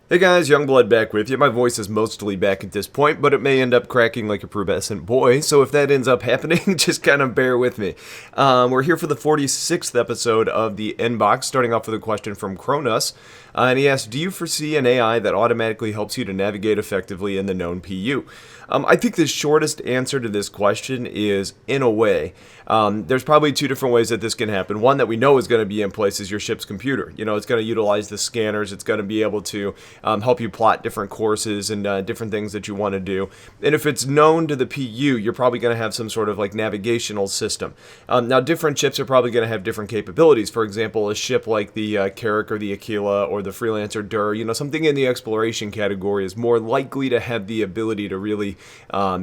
Hey guys, Youngblood back with you. My voice is mostly back at this point, but it may end up cracking like a pubescent boy, so if that ends up happening, just kind of bear with me. We're here for the 46th episode of the Inbox, starting off with a question from Cronus. And he asks, do you foresee an AI that automatically helps you to navigate effectively in the known PU? I think the shortest answer to this question is, in a way. There's probably two different ways that this can happen. One that we know is going to be in place is your ship's computer. You know, it's going to utilize the scanners. It's going to be able to help you plot different courses and different things that you want to do. And if it's known to the PU, you're probably going to have some sort of like navigational system. Now, different ships are probably going to have different capabilities. For example, a ship like the Carrack or the Aquila or the Freelancer Dur, you know, something in the exploration category is more likely to have the ability to really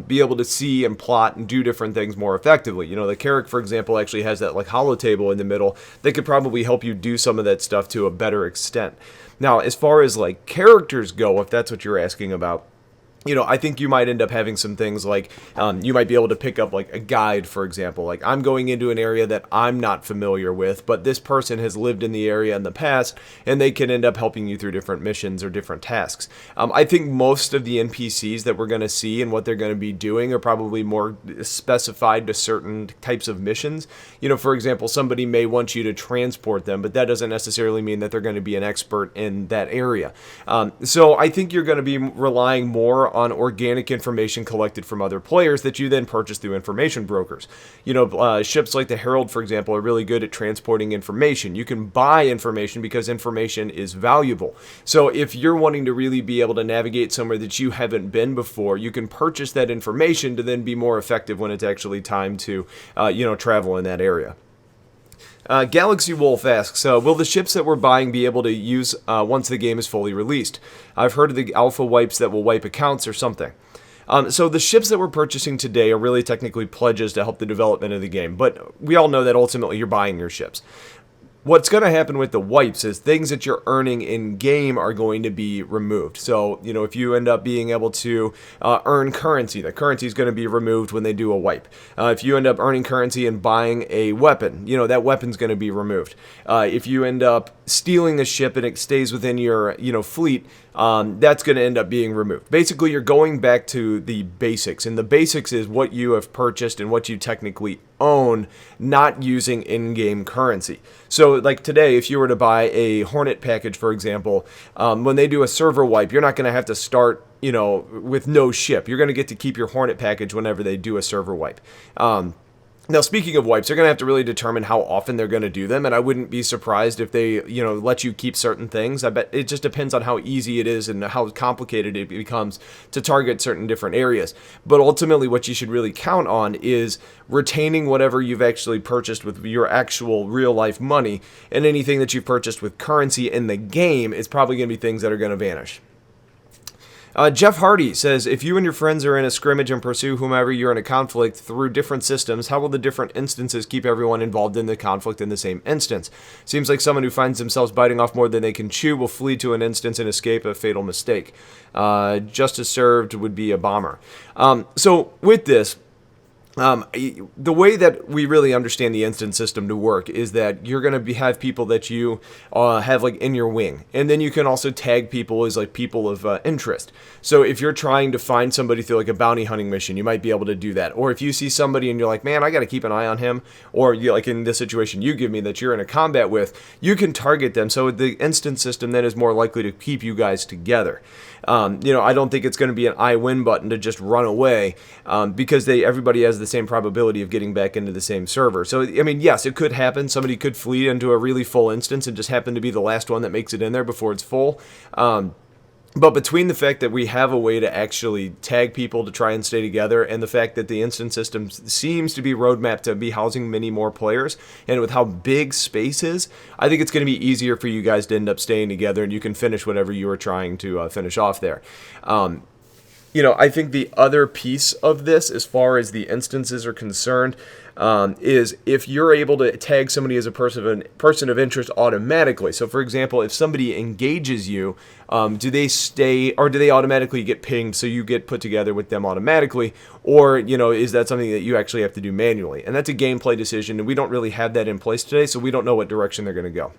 be able to see and plot and do different things more effectively. You know, the Carrack, for example, actually has that like hollow table in the middle that could probably help you do some of that stuff to a better extent. Now, as far as like characters go, if that's what you're asking about, you know, I think you might end up having some things like you might be able to pick up like a guide, for example. Like, I'm going into an area that I'm not familiar with, but this person has lived in the area in the past, and they can end up helping you through different missions or different tasks. I think most of the NPCs that we're going to see and what they're going to be doing are probably more specified to certain types of missions. You know, for example, somebody may want you to transport them, but that doesn't necessarily mean that they're going to be an expert in that area. So I think you're going to be relying more on organic information collected from other players that you then purchase through information brokers. You know, ships like the Herald, for example, are really good at transporting information. You can buy information because information is valuable. So if you're wanting to really be able to navigate somewhere that you haven't been before, you can purchase that information to then be more effective when it's actually time to, travel in that area. Galaxy Wolf asks, will the ships that we're buying be able to use once the game is fully released? I've heard of the alpha wipes that will wipe accounts or something. So the ships that we're purchasing today are really technically pledges to help the development of the game, but we all know that ultimately you're buying your ships. What's going to happen with the wipes is things that you're earning in-game are going to be removed. So, you know, if you end up being able to earn currency, the currency is going to be removed when they do a wipe. If you end up earning currency and buying a weapon, you know, that weapon's going to be removed. If you end up stealing a ship and it stays within your, fleet, that's going to end up being removed. Basically, you're going back to the basics, and the basics is what you have purchased and what you technically own, not using in-game currency. So, like today, if you were to buy a Hornet package, for example, when they do a server wipe, you're not going to have to start, with no ship. You're going to get to keep your Hornet package whenever they do a server wipe. Now, speaking of wipes, they're going to have to really determine how often they're going to do them, and I wouldn't be surprised if they, let you keep certain things. I bet it just depends on how easy it is and how complicated it becomes to target certain different areas. But ultimately, what you should really count on is retaining whatever you've actually purchased with your actual real-life money, and anything that you've purchased with currency in the game is probably going to be things that are going to vanish. Jeff Hardy says, if you and your friends are in a scrimmage and pursue whomever you're in a conflict through different systems, how will the different instances keep everyone involved in the conflict in the same instance? Seems like someone who finds themselves biting off more than they can chew will flee to an instance and escape a fatal mistake. Justice served would be a bomber. So with this, the way that we really understand the instance system to work is that you're going to have people that you have like in your wing, and then you can also tag people as like people of interest. So if you're trying to find somebody through like a bounty hunting mission, you might be able to do that. Or if you see somebody and you're like, man, I got to keep an eye on him, or you like in this situation you give me that you're in a combat with, you can target them. So the instance system then is more likely to keep you guys together. I don't think it's going to be an I win button to just run away because everybody has the same probability of getting back into the same server. So, I mean, yes, it could happen. Somebody could flee into a really full instance and just happen to be the last one that makes it in there before it's full. But between the fact that we have a way to actually tag people to try and stay together, and the fact that the instance system seems to be roadmapped to be housing many more players, and with how big space is, I think it's going to be easier for you guys to end up staying together, and you can finish whatever you were trying to finish off there. I think the other piece of this, as far as the instances are concerned, is if you're able to tag somebody as a person of interest automatically. So, for example, if somebody engages you, do they stay, or do they automatically get pinged so you get put together with them automatically? Or, is that something that you actually have to do manually? And that's a gameplay decision, and we don't really have that in place today, so we don't know what direction they're going to go.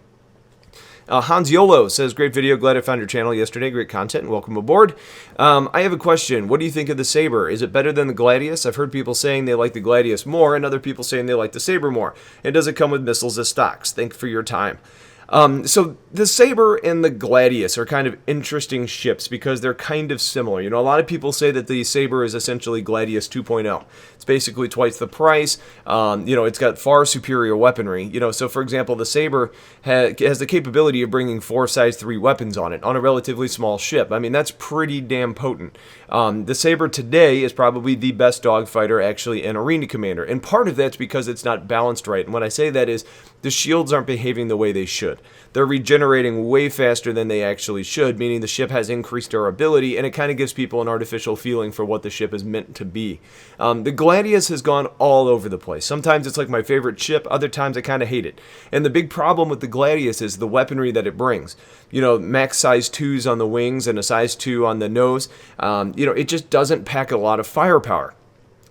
Hans Yolo says, great video, glad I found your channel yesterday, great content, and welcome aboard. I have a question. What do you think of the Sabre? Is it better than the Gladius? I've heard people saying they like the Gladius more, and other people saying they like the Sabre more. And does it come with missiles as stocks? Thank you for your time. So the Sabre and the Gladius are kind of interesting ships because they're kind of similar. You know, a lot of people say that the Sabre is essentially Gladius 2.0. It's basically twice the price. You know, it's got far superior weaponry. You know, so for example, the Sabre has the capability of bringing 4 size 3 weapons on it on a relatively small ship. I mean, that's pretty damn potent. The Sabre today is probably the best dogfighter actually in Arena Commander. And part of that's because it's not balanced right. And when I say that is the shields aren't behaving the way they should. They're regenerating way faster than they actually should, meaning the ship has increased durability, and it kind of gives people an artificial feeling for what the ship is meant to be. The Gladius has gone all over the place. Sometimes it's like my favorite ship, other times I kind of hate it. And the big problem with the Gladius is the weaponry that it brings. You know, max size 2s on the wings and a size 2 on the nose. You know, it just doesn't pack a lot of firepower.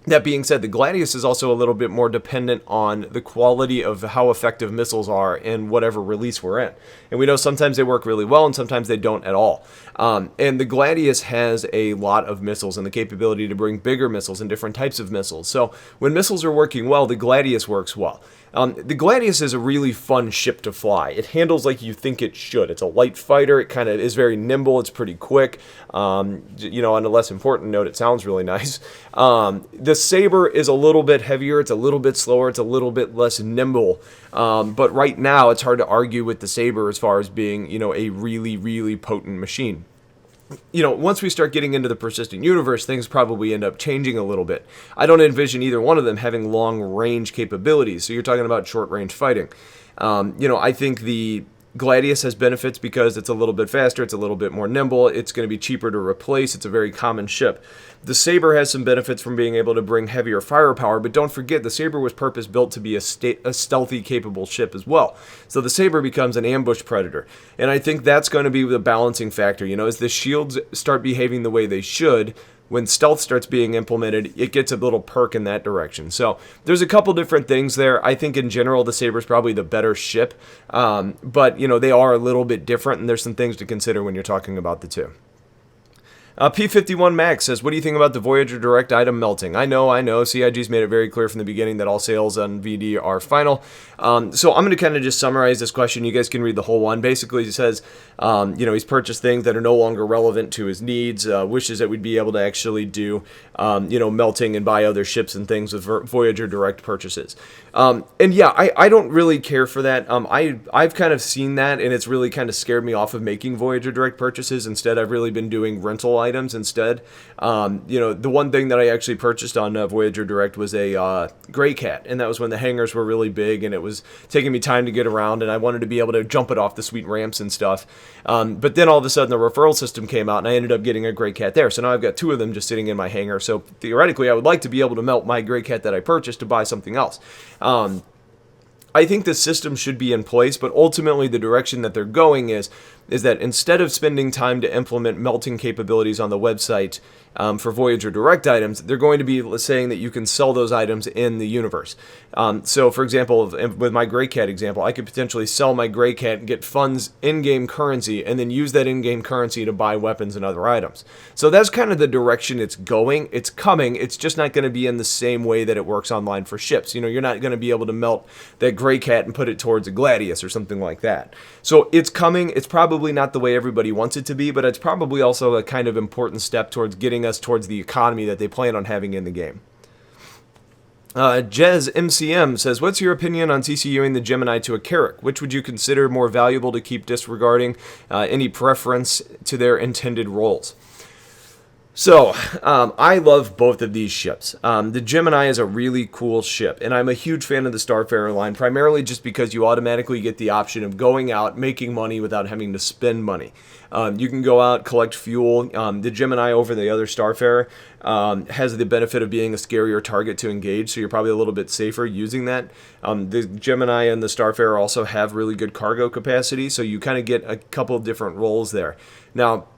That being said, the Gladius is also a little bit more dependent on the quality of how effective missiles are in whatever release we're in. And we know sometimes they work really well and sometimes they don't at all. And the Gladius has a lot of missiles and the capability to bring bigger missiles and different types of missiles. So when missiles are working well, the Gladius works well. The Gladius is a really fun ship to fly. It handles like you think it should. It's a light fighter. It kind of is very nimble. It's pretty quick. You know, on a less important note, it sounds really nice. The Sabre is a little bit heavier. It's a little bit slower. It's a little bit less nimble. But right now, it's hard to argue with the Sabre as far as being, you know, a really, really potent machine. You know, once we start getting into the persistent universe, things probably end up changing a little bit. I don't envision either one of them having long-range capabilities, so you're talking about short-range fighting. You know, I think the Gladius has benefits because it's a little bit faster, it's a little bit more nimble, it's going to be cheaper to replace, it's a very common ship. The Sabre has some benefits from being able to bring heavier firepower, but don't forget, the Sabre was purpose-built to be a stealthy, capable ship as well. So the Sabre becomes an ambush predator. And I think that's going to be the balancing factor. You know, as the shields start behaving the way they should, when stealth starts being implemented, it gets a little perk in that direction. So there's a couple different things there. I think in general, the Sabre is probably the better ship. But, you know, they are a little bit different, and there's some things to consider when you're talking about the two. P51 Max says, what do you think about the Voyager Direct item melting? I know. CIG's made it very clear from the beginning that all sales on VD are final. So I'm going to kind of just summarize this question. You guys can read the whole one. Basically, he says, you know, he's purchased things that are no longer relevant to his needs, wishes that we'd be able to actually do, you know, melting and buy other ships and things with Voyager Direct purchases. And yeah, I don't really care for that. I've kind of seen that, and it's really kind of scared me off of making Voyager Direct purchases. Instead, I've really been doing rental items instead. You know, the one thing that I actually purchased on Voyager Direct was a Gray Cat, and that was when the hangars were really big, and it was taking me time to get around, and I wanted to be able to jump it off the sweet ramps and stuff. But then all of a sudden, the referral system came out, and I ended up getting a Gray Cat there. So now I've got 2 of them just sitting in my hangar. So theoretically, I would like to be able to melt my Gray Cat that I purchased to buy something else. I think the system should be in place, but ultimately the direction that they're going is that instead of spending time to implement melting capabilities on the website for Voyager Direct items, they're going to be saying that you can sell those items in the universe. So, for example, with my Gray Cat example, I could potentially sell my Gray Cat and get funds in-game currency and then use that in-game currency to buy weapons and other items. So that's kind of the direction it's going. It's coming. It's just not going to be in the same way that it works online for ships. You know, you're not going to be able to melt that Gray Cat and put it towards a Gladius or something like that. So it's coming. It's probably not the way everybody wants it to be, but it's probably also a kind of important step towards getting us towards the economy that they plan on having in the game. Jez MCM says, what's your opinion on CCUing the Gemini to a Carrack? Which would you consider more valuable to keep disregarding? Any preference to their intended roles? So, I love both of these ships. The Gemini is a really cool ship, and I'm a huge fan of the Starfarer line, primarily just because you automatically get the option of going out, making money without having to spend money. You can go out, collect fuel. The Gemini over the other Starfarer has the benefit of being a scarier target to engage, so you're probably a little bit safer using that. The Gemini and the Starfarer also have really good cargo capacity, so you kind of get a couple of different roles there. Now,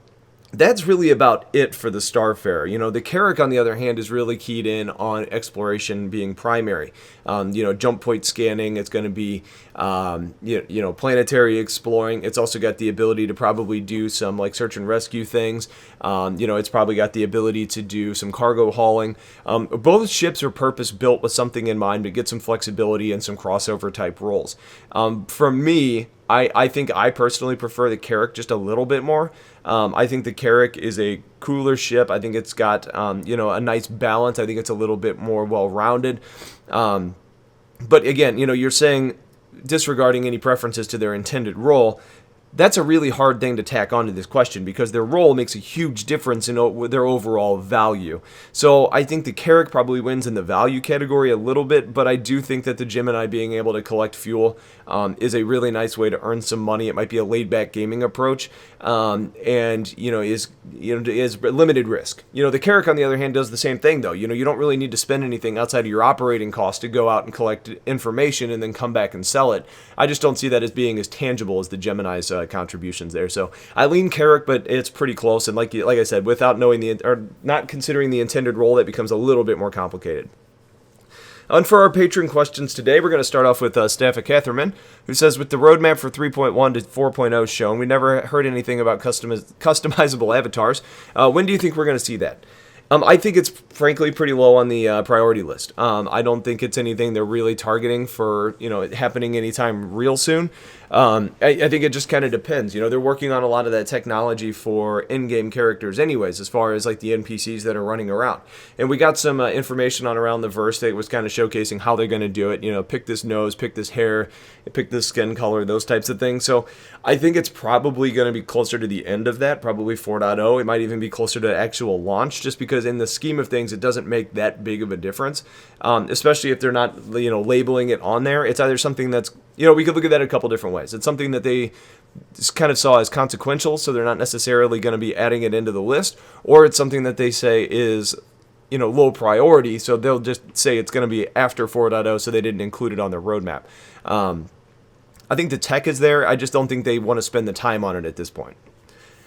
that's really about it for the Starfarer. The Carrack, on the other hand, is really keyed in on exploration being primary. Jump point scanning. It's going to be, planetary exploring. It's also got the ability to probably do some like search and rescue things. It's probably got the ability to do some cargo hauling. Both ships are purpose built with something in mind to get some flexibility and some crossover type roles. For me, I think I personally prefer the Carrack just a little bit more. I think the Carrack is a cooler ship. I think it's got, a nice balance. I think it's a little bit more well-rounded. But again, you're saying disregarding any preferences to their intended role. That's a really hard thing to tack onto this question because their role makes a huge difference in their overall value. So I think the Carrack probably wins in the value category a little bit, but I do think that the Gemini being able to collect fuel is a really nice way to earn some money. It might be a laid-back gaming approach, and is limited risk. The Carrack, on the other hand, does the same thing though. You don't really need to spend anything outside of your operating cost to go out and collect information and then come back and sell it. I just don't see that as being as tangible as the Gemini's contributions there. So I lean Carrack, but it's pretty close. And like I said, without knowing not considering the intended role, that becomes a little bit more complicated. And for our patron questions today, we're going to start off with Staffa Catherman, who says, with the roadmap for 3.1 to 4.0 shown, we never heard anything about customizable avatars. When do you think we're going to see that? I think it's frankly pretty low on the priority list. I don't think it's anything they're really targeting for, happening anytime real soon. I think it just kind of depends. They're working on a lot of that technology for in-game characters anyways, as far as like the NPCs that are running around. And we got some information on around the verse that was kind of showcasing how they're going to do it. Pick this nose, pick this hair, pick this skin color, those types of things. So I think it's probably going to be closer to the end of that, probably 4.0. It might even be closer to actual launch, just because in the scheme of things, it doesn't make that big of a difference, especially if they're not, labeling it on there. It's either something that's, we could look at that a couple different ways. It's something that they just kind of saw as consequential, so they're not necessarily going to be adding it into the list, or it's something that they say is, low priority, so they'll just say it's going to be after 4.0, so they didn't include it on their roadmap. I think the tech is there. I just don't think they want to spend the time on it at this point.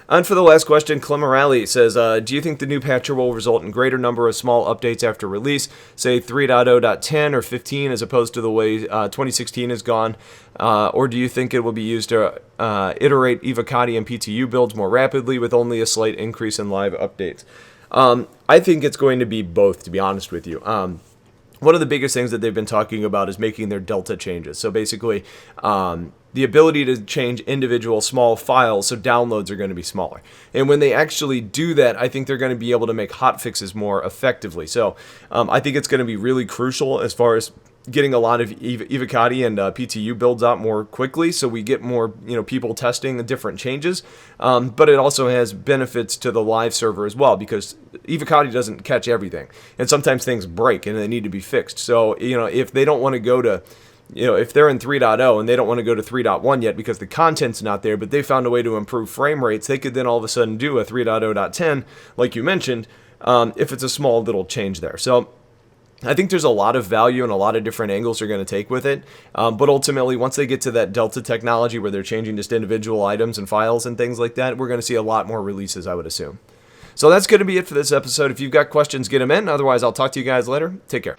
And for the last question, Clem Morale says, do you think the new patcher will result in greater number of small updates after release, say 3.0.10 or 15, as opposed to the way 2016 is gone? Or do you think it will be used to iterate Evocati and PTU builds more rapidly with only a slight increase in live updates? I think it's going to be both, to be honest with you. One of the biggest things that they've been talking about is making their delta changes. So basically, the ability to change individual small files, so downloads are going to be smaller. And when they actually do that, I think they're going to be able to make hotfixes more effectively. So I think it's going to be really crucial as far as getting a lot of Evocati and PTU builds out more quickly, so we get more people testing the different changes. But it also has benefits to the live server as well, because Evocati doesn't catch everything, and sometimes things break and they need to be fixed. So if they don't want to go to if they're in 3.0 and they don't want to go to 3.1 yet because the content's not there, but they found a way to improve frame rates, they could then all of a sudden do a 3.0.10, like you mentioned, if it's a small little change there. So I think there's a lot of value and a lot of different angles they're going to take with it. But ultimately, once they get to that Delta technology where they're changing just individual items and files and things like that, we're going to see a lot more releases, I would assume. So that's going to be it for this episode. If you've got questions, get them in. Otherwise, I'll talk to you guys later. Take care.